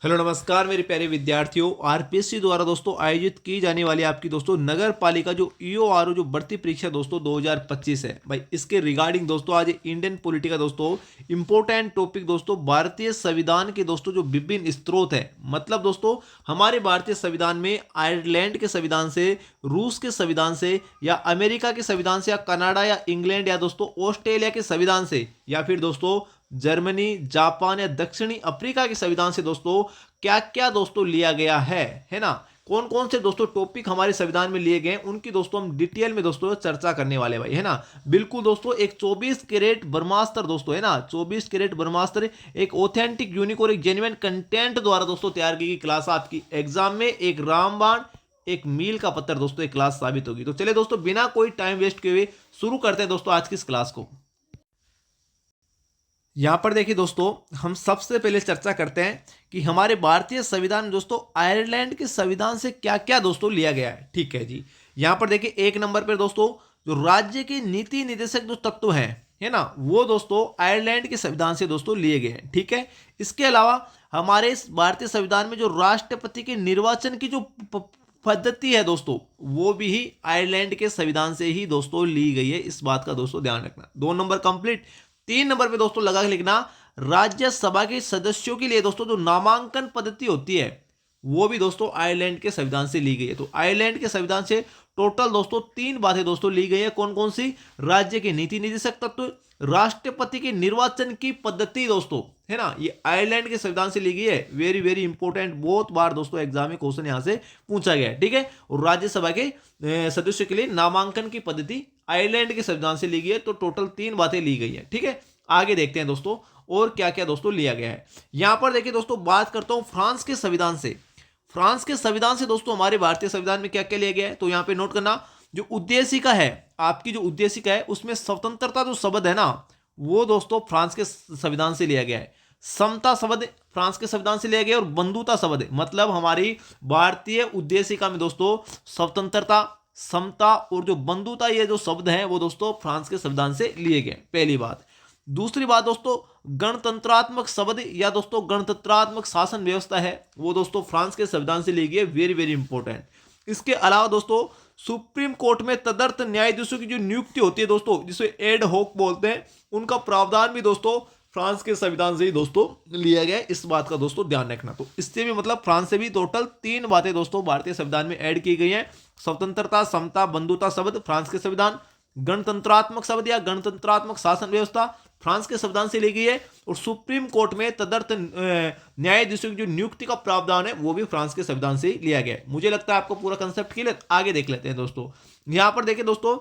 Hello नमस्कार मेरे प्यारे विद्यार्थियों। आरपीएससी द्वारा दोस्तों आयोजित की जाने वाली आपकी दोस्तों नगर पालिका जो ईओआरओ जो भर्ती परीक्षा दोस्तों 2025 है भाई, इसके रिगार्डिंग दोस्तों आज इंडियन पॉलिटी का दोस्तों इंपॉर्टेंट टॉपिक दोस्तों भारतीय संविधान के दोस्तों जो विभिन्न स्त्रोत है, मतलब दोस्तों हमारे भारतीय संविधान में आयरलैंड के संविधान से, रूस के संविधान से, या अमेरिका के संविधान से, या कनाडा या इंग्लैंड या दोस्तों ऑस्ट्रेलिया के संविधान से, या फिर दोस्तों जर्मनी, जापान या दक्षिणी अफ्रीका के संविधान से दोस्तों क्या क्या दोस्तों लिया गया है ना। कौन कौन से दोस्तों टॉपिक हमारे संविधान में लिए गए उनकी दोस्तों हम डिटेल में दोस्तों चर्चा करने वाले भाई, है ना। बिल्कुल दोस्तों एक 24 कैरेट ब्रह्मास्त्र दोस्तों, है ना, 24 कैरेट ब्रह्मास्त्र एक ऑथेंटिक, यूनिक और एक जेन्युइन कंटेंट द्वारा दोस्तों तैयार की गई क्लास आपकी एग्जाम में एक रामबाण एक मील का पत्थर दोस्तों एक क्लास साबित होगी। तो चलिए दोस्तों बिना कोई टाइम वेस्ट किए हुए शुरू करते हैं दोस्तों आज की इस क्लास को। यहां पर देखिए दोस्तों, हम सबसे पहले चर्चा करते हैं कि हमारे भारतीय संविधान दोस्तों आयरलैंड के संविधान से क्या क्या दोस्तों लिया गया है। ठीक है जी, यहां पर देखिए एक नंबर पर दोस्तों जो राज्य के नीति निर्देशक जो तत्व हैं, है ना, वो दोस्तों आयरलैंड के संविधान से दोस्तों लिए गए हैं। ठीक है, इसके अलावा हमारे इस भारतीय संविधान में जो राष्ट्रपति के निर्वाचन की जो पद्धति है दोस्तों, वो भी ही आयरलैंड के संविधान से ही दोस्तों ली गई है। इस बात का दोस्तों ध्यान रखना। 2 नंबर कंप्लीट। 3 नंबर पे दोस्तों लगा के लिखना, राज्यसभा के सदस्यों के लिए दोस्तों जो नामांकन पद्धति होती है वो भी दोस्तों आयरलैंड के संविधान से ली गई है। तो आयरलैंड के संविधान से टोटल दोस्तों 3 बातें दोस्तों ली गई है। कौन कौन सी? राज्य के नीति निर्देशक तत्व, राष्ट्रपति के निर्वाचन की पद्धति दोस्तों, है ना, ये आयरलैंड के संविधान से ली गई है। वेरी वेरी इंपॉर्टेंट, बहुत बार दोस्तों एग्जाम में क्वेश्चन यहां से पूछा गया है। ठीक है, और राज्यसभा के सदस्यों के लिए नामांकन की पद्धति आयरलैंड के संविधान से ली गई है। तो टोटल 3 बातें ली गई है। ठीक है, आगे देखते हैं दोस्तों और क्या क्या दोस्तों लिया गया है। यहां पर देखिए दोस्तों बात करता हूं फ्रांस के संविधान से। फ्रांस के संविधान से दोस्तों हमारे भारतीय संविधान में क्या क्या लिया गया है, तो यहां पे नोट करना, जो उद्देशिका है आपकी, जो उद्देशिका है उसमें स्वतंत्रता जो शब्द है ना, वो दोस्तों फ्रांस के संविधान से लिया गया है। समता शब्द फ्रांस के संविधान से लिया गया और बंधुता शब्द, मतलब हमारी भारतीय उद्देशिका में दोस्तों स्वतंत्रता, समता और जो बंधुता, ये जो शब्द हैं वो दोस्तों फ्रांस के संविधान से लिए गए। पहली बात। दूसरी बात दोस्तों, गणतंत्रात्मक शब्द या दोस्तों गणतंत्रात्मक शासन व्यवस्था है, वो दोस्तों फ्रांस के संविधान से ली गई है। Very very important. इसके अलावा दोस्तों सुप्रीम कोर्ट में तदर्थ न्यायाधीशों की जो नियुक्ति होती है दोस्तों, जिसे एड हॉक बोलते हैं, उनका प्रावधान भी दोस्तों फ्रांस के संविधान से ही दोस्तों लिया गया है। इस बात का दोस्तों ध्यान रखना। तो इससे भी मतलब फ्रांस से भी टोटल 3 बातें दोस्तों भारतीय संविधान में ऐड की गई हैं। स्वतंत्रता, समता, बंधुता शब्द फ्रांस के संविधान, गणतंत्रात्मक शब्द या गणतंत्रात्मक शासन व्यवस्था फ्रांस के संविधान से ली गई है, और सुप्रीम कोर्ट में तदर्थ न्यायाधीशों की जो नियुक्ति का प्रावधान है वो भी फ्रांस के संविधान से ही लिया गया है। मुझे लगता है आपको पूरा कंसेप्ट क्लियर। आगे देख लेते हैं दोस्तों। यहां पर देखिए दोस्तों,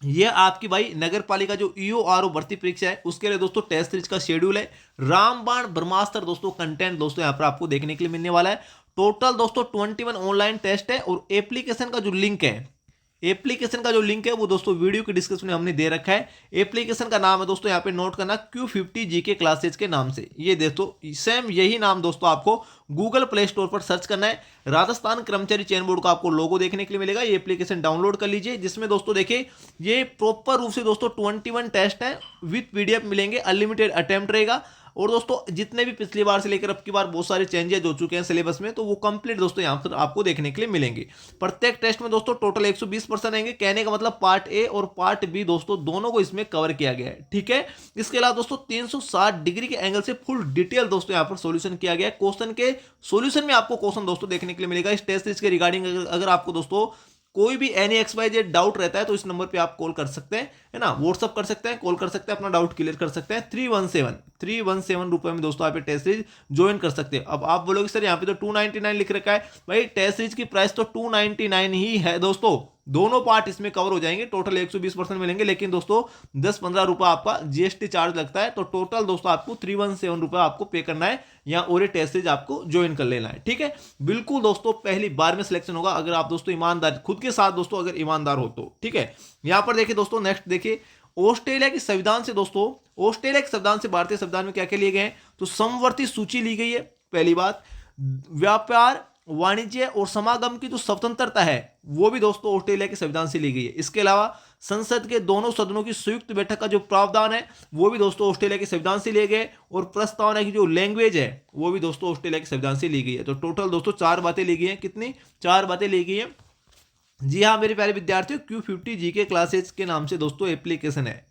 ये आपकी भाई नगर पालिका जो ईओआरओ भर्ती परीक्षा है उसके लिए दोस्तों टेस्ट सीरीज का शेड्यूल है। रामबाण ब्रह्मास्त्र दोस्तों कंटेंट दोस्तों यहां पर आपको देखने के लिए मिलने वाला है। टोटल दोस्तों 21 ऑनलाइन टेस्ट है, और एप्लीकेशन का जो लिंक है, एप्लीकेशन का जो लिंक है वो दोस्तों वीडियो के डिस्क्रिप्शन में हमने दे रखा है। एप्लीकेशन का नाम है दोस्तों, यहाँ पे नोट करना, Q50 जीके क्लासेज के नाम से। ये दोस्तों सेम यही नाम दोस्तों आपको गूगल प्ले स्टोर पर सर्च करना है। राजस्थान कर्मचारी चयन बोर्ड का आपको लोगो देखने के लिए मिलेगा। ये एप्लीकेशन डाउनलोड कर लीजिए, जिसमें दोस्तों देखिए ये प्रॉपर रूप से दोस्तों 21 टेस्ट है विथ PDF मिलेंगे। अनलिमिटेड अटेम्प्ट रहेगा, और दोस्तों जितने भी पिछली बार से लेकर अब की बार बहुत सारे चेंजेस हो चुके हैं सिलेबस में, तो वो कंप्लीट दोस्तों यहाँ पर आपको देखने के लिए मिलेंगे। प्रत्येक टेस्ट में दोस्तों टोटल 120% रहेंगे। कहने का मतलब पार्ट ए और पार्ट बी दोस्तों दोनों को इसमें कवर किया गया है। ठीक है, इसके अलावा दोस्तों 360 डिग्री के एंगल से फुल डिटेल दोस्तों यहाँ पर सोल्यूशन किया गया है। क्वेश्चन के सोल्यूशन में आपको क्वेश्चन दोस्तों देखने के लिए मिलेगा। इस टेस्ट सीरीज के रिगार्डिंग अगर आपको दोस्तों कोई भी NXYZ डाउट रहता है तो इस नंबर पे आप कॉल कर सकते हैं, है ना, व्हाट्सअप कर सकते हैं, कॉल कर सकते हैं, अपना डाउट क्लियर कर सकते हैं। 317 रुपए में दोस्तों आप टेस्ट सीरीज ज्वाइन कर सकते हैं। अब आप बोलोगे सर यहाँ पे तो 299 लिख रखा है। भाई टेस्ट सीरीज की प्राइस तो 299 ही है दोस्तों, दोनों पार्ट इसमें कवर हो जाएंगे। टोटल 120% मिलेंगे, लेकिन दोस्तों 10-15 रुपए आपका GST चार्ज लगता है। तो टोटल दोस्तों आपको 317 रुपए आपको पे करना है, या और ये टेस्ट सीरीज आपको ज्वाइन कर लेना है। ठीक है, बिल्कुल दोस्तों पहली बार में सिलेक्शन होगा अगर आप दोस्तों ईमानदार खुद के साथ दोस्तों अगर ईमानदार हो तो। ठीक है, यहां पर देखिए दोस्तों नेक्स्ट देखिए, ऑस्ट्रेलिया के संविधान से दोस्तों, ऑस्ट्रेलिया के संविधान से भारतीय संविधान में क्या क्या लिए गए हैं, तो समवर्ती सूची ली गई है। पहली बात, व्यापार, वाणिज्य और समागम की जो स्वतंत्रता है वो भी दोस्तों ऑस्ट्रेलिया के संविधान से ली गई है। इसके अलावा संसद के दोनों सदनों की संयुक्त बैठक का जो प्रावधान है वो भी दोस्तों ऑस्ट्रेलिया के संविधान से लिए गए, और प्रस्तावना की जो लैंग्वेज है वो भी दोस्तों ऑस्ट्रेलिया के संविधान से ली गई है। तो टोटल दोस्तों 4 बातें ली गई हैं। कितनी? 4 बातें ली गई हैं। जी हाँ मेरे प्यारे विद्यार्थियों, Q50 जीके क्लासेज के नाम से दोस्तों एप्लीकेशन है,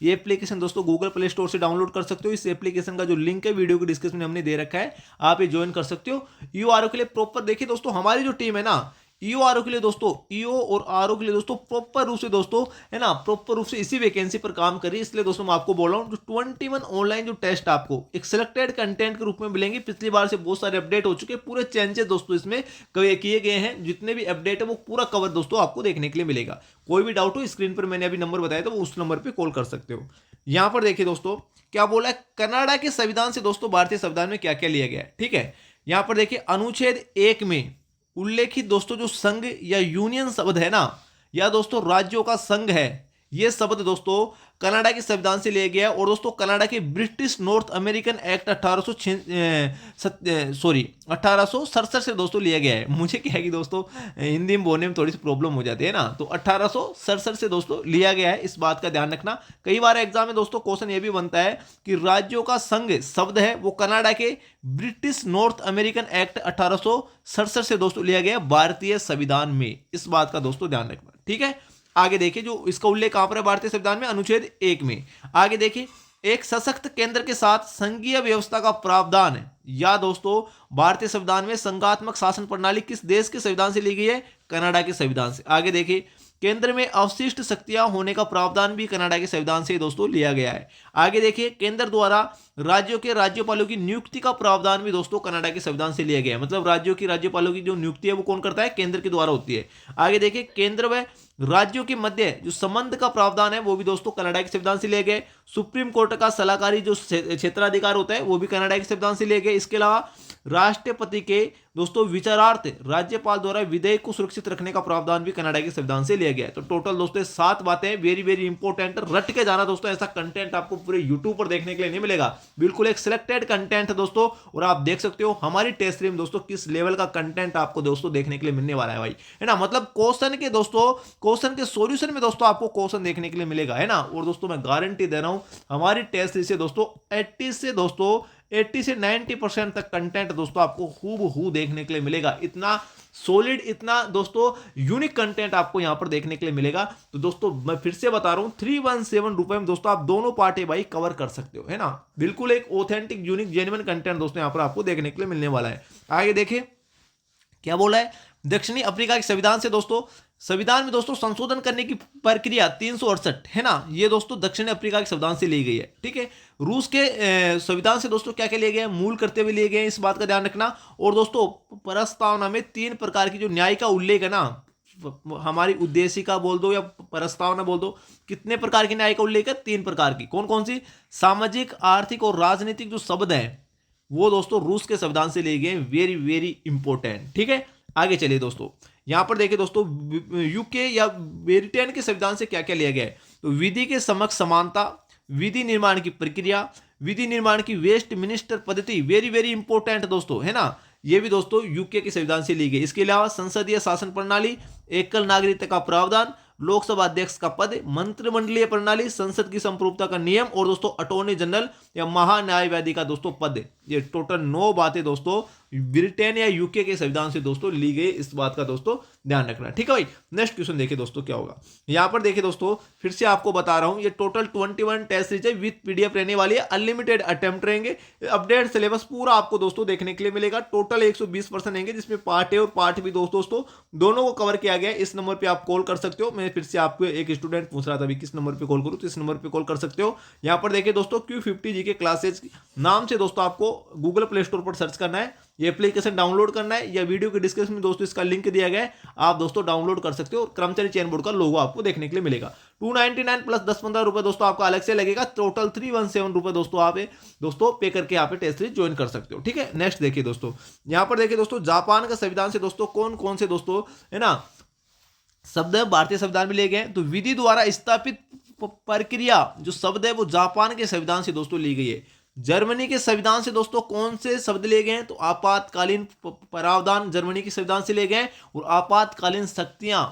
ये एप्लीकेशन दोस्तों गूगल प्ले स्टोर से डाउनलोड कर सकते हो। इस एप्लीकेशन का जो लिंक है वीडियो के डिस्क्रिप्शन में हमने दे रखा है, आप ये ज्वाइन कर सकते हो। ईओआरओ के लिए प्रॉपर देखिए दोस्तों, हमारी जो टीम है ना, ईओआरओ के लिए दोस्तों, ईओ और आरओ के लिए दोस्तों प्रॉपर रूप से दोस्तों है ना, प्रॉपर रूप से इसी वैकेंसी पर काम करिए। इसलिए दोस्तों मैं आपको बोल रहा हूँ, जो 21 ऑनलाइन जो टेस्ट आपको एक सिलेक्टेड कंटेंट के रूप में मिलेंगे, पिछली बार से बहुत सारे अपडेट हो चुके हैं, पूरे चेंजेस दोस्तों इसमें किए गए हैं। जितने भी अपडेट है वो पूरा कवर दोस्तों आपको देखने के लिए मिलेगा। कोई भी डाउट हो स्क्रीन पर मैंने अभी नंबर बताया था, वो उस नंबर पर कॉल कर सकते हो। यहां पर देखिए दोस्तों क्या बोला है, कनाडा के संविधान से दोस्तों भारतीय संविधान में क्या क्या लिया गया है। ठीक है, यहां पर देखिए अनुच्छेद 1 में उल्लेखित दोस्तों जो संघ या यूनियन शब्द है ना, या दोस्तों राज्यों का संघ है, ये शब्द दोस्तों कनाडा के संविधान से लिया गया है। और दोस्तों कनाडा के ब्रिटिश नॉर्थ अमेरिकन एक्ट 1867 से दोस्तों लिया गया है। मुझे क्या है कि दोस्तों हिंदी में बोलने में थोड़ी सी प्रॉब्लम हो जाती है ना, तो 1867 से दोस्तों लिया गया है, इस बात का ध्यान रखना। कई बार एग्जाम में दोस्तों क्वेश्चन ये भी बनता है कि राज्यों का संघ शब्द है वो कनाडा के ब्रिटिश नॉर्थ अमेरिकन एक्ट 1867 से दोस्तों लिया गया भारतीय संविधान में, इस बात का दोस्तों ध्यान रखना। ठीक है, आगे देखिए जो इसका उल्लेख कहां पर है, भारतीय संविधान में अनुच्छेद 1 में। आगे देखिए, एक सशक्त केंद्र के साथ संघीय व्यवस्था का प्रावधान है, या दोस्तों भारतीय संविधान में संघात्मक शासन प्रणाली किस देश के संविधान से ली गई है? कनाडा के संविधान से। आगे देखिए, केंद्र में अवशिष्ट शक्तियां होने का प्रावधान भी कनाडा के संविधान से दोस्तों लिया गया है। आगे देखिए, केंद्र द्वारा राज्यों के राज्यपालों की नियुक्ति का प्रावधान भी दोस्तों कनाडा के संविधान से लिया गया है। मतलब राज्यों की राज्यपालों की जो नियुक्ति है वो कौन करता है? केंद्र के द्वारा होती है। आगे देखिए, केंद्र व राज्यों के मध्य जो संबंध का प्रावधान है वो भी दोस्तों कनाडा के संविधान से लिए गए। सुप्रीम कोर्ट का सलाहकारी जो क्षेत्राधिकार होता है वो भी कनाडा के संविधान से लिए गए। इसके अलावा राष्ट्रपति के दोस्तों विचारार्थ राज्यपाल द्वारा विधेयक को सुरक्षित रखने का प्रावधान भी कनाडा के संविधान से लिया गया है। तो टोटल दोस्तों 7 बातें, वेरी वेरी इंपॉर्टेंट, रट के जाना दोस्तों। ऐसा कंटेंट आपको पूरे यूट्यूब पर देखने के लिए नहीं मिलेगा, बिल्कुल एक सिलेक्टेड कंटेंट है दोस्तों। और आप देख सकते हो हमारी टेस्ट सीरीज में दोस्तों किस लेवल का कंटेंट आपको दोस्तों देखने के लिए मिलने वाला है भाई, है ना। मतलब क्वेश्चन के सॉल्यूशन में दोस्तों आपको क्वेश्चन देखने के लिए मिलेगा, है ना। और दोस्तों मैं गारंटी दे रहा हूं हमारी टेस्ट सीरीज से दोस्तों 80 से 90% तक कंटेंट दोस्तों आपको हूबहू देखने के लिए मिलेगा। इतना सॉलिड, इतना दोस्तों यूनिक कंटेंट आपको यहां पर देखने के लिए मिलेगा। तो दोस्तों मैं फिर से बता रहा हूं, 317 रुपए में दोस्तों आप दोनों पार्टी भाई कवर कर सकते हो, है ना। बिल्कुल एक ऑथेंटिक यूनिक जेन्युइन कंटेंट दोस्तों यहां पर आपको देखने के लिए मिलने वाला है। आगे देखिए क्या बोला है, दक्षिणी अफ्रीका के संविधान से दोस्तों, संविधान में दोस्तों संशोधन करने की प्रक्रिया 368 है ना, ये दोस्तों दक्षिण अफ्रीका के संविधान से ली गई है। ठीक है, रूस के संविधान से दोस्तों क्या क्या लिए गए? मूल कर्तव्य लिए गए, इस बात का ध्यान रखना। और दोस्तों प्रस्तावना में 3 प्रकार की जो न्याय का उल्लेख है ना, हमारी उद्देशिका बोल दो या प्रस्तावना बोल दो, कितने प्रकार की न्याय का उल्लेख है? 3 प्रकार की। कौन कौन सी? सामाजिक, आर्थिक और राजनीतिक जो शब्द हैं वो दोस्तों रूस के संविधान से लिए गए, वेरी वेरी इंपॉर्टेंट। ठीक है, आगे चलिए दोस्तों, यहां पर देखिए दोस्तों यूके या ब्रिटेन के संविधान से क्या क्या लिया गया है। तो विधि के समक्ष समानता, विधि निर्माण की प्रक्रिया, विधि निर्माण की वेस्टमिनिस्टर पद्धति, वेरी वेरी इंपॉर्टेंट दोस्तों, है ना। ये भी दोस्तों यूके के संविधान से ली गई। इसके अलावा संसदीय शासन प्रणाली, एकल नागरिकता का प्रावधान, लोकसभा अध्यक्ष का पद, मंत्रिमंडलीय प्रणाली, संसद की संप्रभुता का नियम और दोस्तों अटॉर्नी जनरल या महान्यायवादी का दोस्तों पद। ये टोटल 9 बातें दोस्तों ब्रिटेन या यूके के संविधान से दोस्तों ली गई, इस बात का दोस्तों ध्यान रखना। ठीक है भाई, नेक्स्ट क्वेश्चन देखिए दोस्तों क्या होगा। यहां पर देखिए दोस्तों फिर से आपको बता रहा हूं, ये टोटल 21 टेस्ट सीरीज है, विद पीडीएफ रहने वाली है, अनलिमिटेड अटेम्प्ट रहेंगे, अपडेट सिलेबस पूरा आपको दोस्तों देखने के लिए मिलेगा। टोटल 120% रहेंगे, जिसमें पार्ट ए और पार्ट बी दोस्तों दोनों को कवर किया गया है। इस नंबर पर आप कॉल कर सकते हो। मैं फिर से आपको एक स्टूडेंट पूछ रहा था अभी किस नंबर पर कॉल करूँ, तो इस नंबर पर कॉल कर सकते हो। यहां पर देखिए दोस्तों Q50 जीके क्लासेज नाम से दोस्तों आपको गूगल प्ले स्टोर पर सर्च करना है, ये एप्लीकेशन डाउनलोड करना है, या वीडियो के डिस्क्रिप्शन में दोस्तों इसका लिंक दिया गया है, आप दोस्तों डाउनलोड कर सकते हो। और कर्मचारी चयन बोर्ड का लोगो आपको देखने के लिए मिलेगा। 299 प्लस 10-15 रुपए दोस्तों आपका अलग से लगेगा, टोटल 317 रुपए दोस्तों आप दोस्तों पे करके यहाँ पे टेस्ट सीरीज ज्वाइन कर सकते हो। ठीक है, नेक्स्ट देखिए दोस्तों, यहाँ पर देखिए दोस्तों जापान का संविधान से दोस्तों कौन कौन से दोस्तों है ना शब्द भारतीय संविधान में ले गए। तो विधि द्वारा स्थापित प्रक्रिया जो शब्द है वो जापान के संविधान से दोस्तों ली गई है। जर्मनी के संविधान से दोस्तों कौन से शब्द लिए गए हैं? तो आपातकालीन प्रावधान जर्मनी के संविधान से लिए गए, और आपातकालीन शक्तियां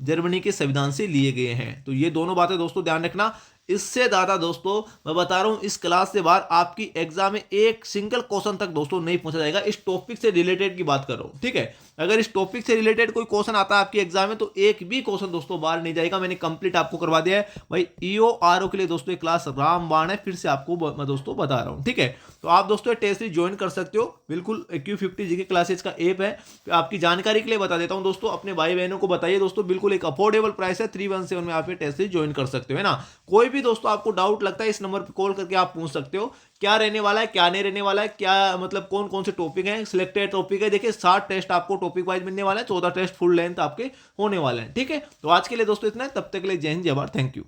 जर्मनी के संविधान से लिए गए हैं। तो ये दोनों बातें दोस्तों ध्यान रखना। इससे ज़्यादा दोस्तों मैं बता रहा हूँ, इस क्लास से बाहर आपकी एग्जाम में एक सिंगल क्वेश्चन तक दोस्तों नहीं पूछा जाएगा। इस टॉपिक से रिलेटेड की बात कर रहा हूँ, ठीक है। अगर इस टॉपिक से रिलेटेड कोई क्वेश्चन आता है आपकी एग्जाम में तो एक भी क्वेश्चन दोस्तों बाहर नहीं जाएगा। मैंने कंप्लीट आपको करवा दिया है भाई। ईओ आरओ के लिए दोस्तों ये क्लास रामबाण है, फिर से आपको मैं दोस्तों बता रहा हूँ, ठीक है। तो आप दोस्तों टेस्ट सीरीज ज्वाइन कर सकते हो, बिल्कुल Q50 जीके क्लासेज का ऐप है। आपकी जानकारी के लिए बता देता हूँ दोस्तों, अपने भाई बहनों को बताइए दोस्तों, बिल्कुल एक अफोर्डेबल प्राइस है। 317 में आप ये टेस्ट सीरीज ज्वाइन कर सकते हो, है ना। कोई भी दोस्तों आपको डाउट लगता है इस नंबर पर कॉल करके आप पूछ सकते हो, क्या रहने वाला है, क्या नहीं रहने वाला है, क्या मतलब कौन कौन से टॉपिक हैं, सिलेक्टेड टॉपिक है। देखिए 60 टेस्ट आपको टॉपिक वाइज मिलने वाला है, 14 टेस्ट फुल लेंथ आपके होने वाले हैं, ठीक है। तो आज के लिए दोस्तों इतना है, तब तक के लिए जय हिंद जय भारत, थैंक यू।